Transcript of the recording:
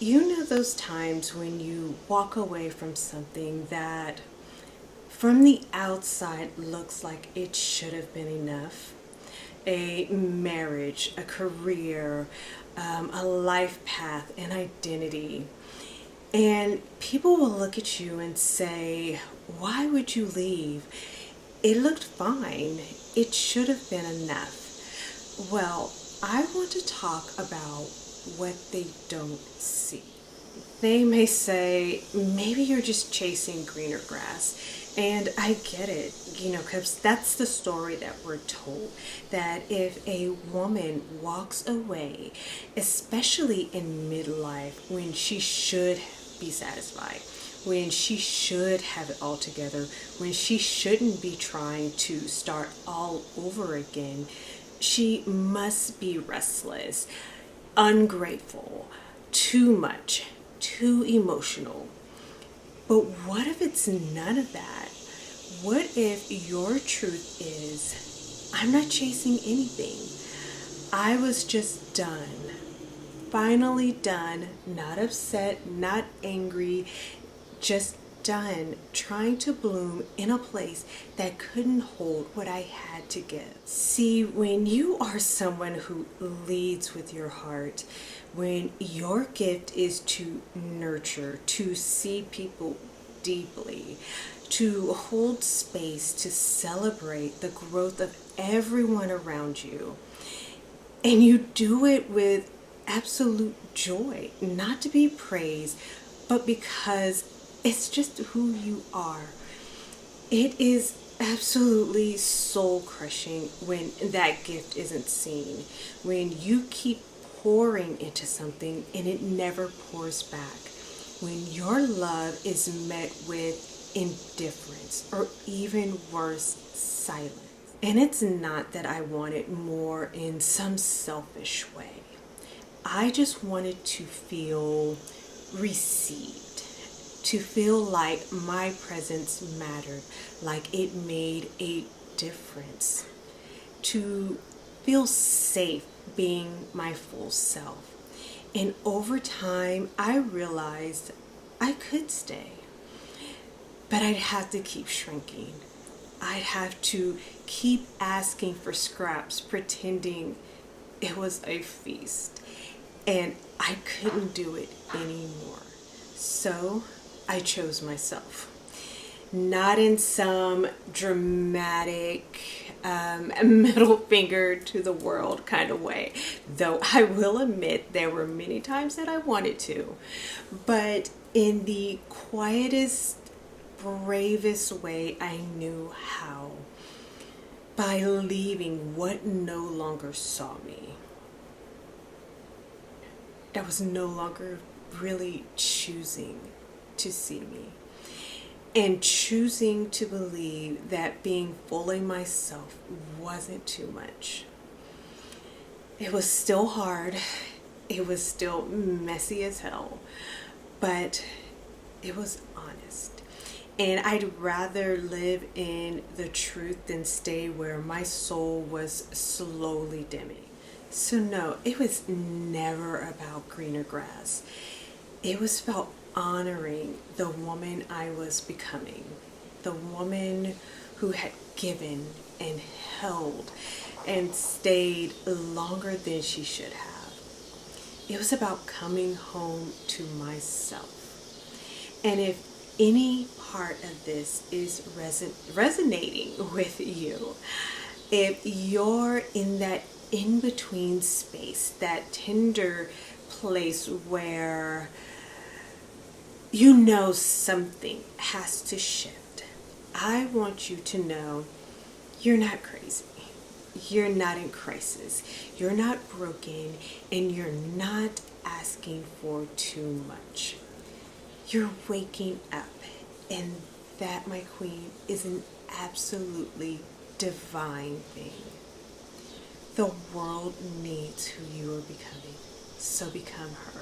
You know those times when you walk away from something that from the outside looks like it should have been enough? A marriage, a career, a life path, an identity. And people will look at you and say, "Why would you leave? It looked fine. It should have been enough." Well, I want to talk about what they don't see. They may say, maybe you're just chasing greener grass. And I get it, because that's the story that we're told. That if a woman walks away, especially in midlife, when she should be satisfied, when she should have it all together, when she shouldn't be trying to start all over again, she must be restless, ungrateful, too much, too emotional. But what if it's none of that? What if your truth is, I'm not chasing anything. I was just done. Finally done, not upset, not angry, just done trying to bloom in a place that couldn't hold what I had to give. See, when you are someone who leads with your heart, when your gift is to nurture, to see people deeply, to hold space, to celebrate the growth of everyone around you, and you do it with absolute joy, not to be praised, but because it's just who you are. It is absolutely soul crushing when that gift isn't seen, when you keep pouring into something and it never pours back, when your love is met with indifference or even worse, silence. And it's not that I wanted more in some selfish way. I just wanted to feel received, to feel like my presence mattered, like it made a difference, to feel safe being my full self. And over time, I realized I could stay, but I'd have to keep shrinking. I'd have to keep asking for scraps, pretending it was a feast. And I couldn't do it anymore. So I chose myself. Not in some dramatic middle finger to the world kind of way. Though I will admit there were many times that I wanted to. But in the quietest, bravest way I knew how. By leaving what no longer saw me. That was no longer really choosing to see me. And choosing to believe that being fully myself wasn't too much. It was still hard. It was still messy as hell. But it was honest. And I'd rather live in the truth than stay where my soul was slowly dimming. So no, it was never about greener grass. It was about honoring the woman I was becoming, the woman who had given and held and stayed longer than she should have. It was about coming home to myself. And if any part of this is resonating with you, if you're in that in-between space, that tender place where you know something has to shift, I want you to know you're not crazy. You're not in crisis. You're not broken, and you're not asking for too much. You're waking up, and that, my queen, is an absolutely divine thing. The world needs who you are becoming, so become her.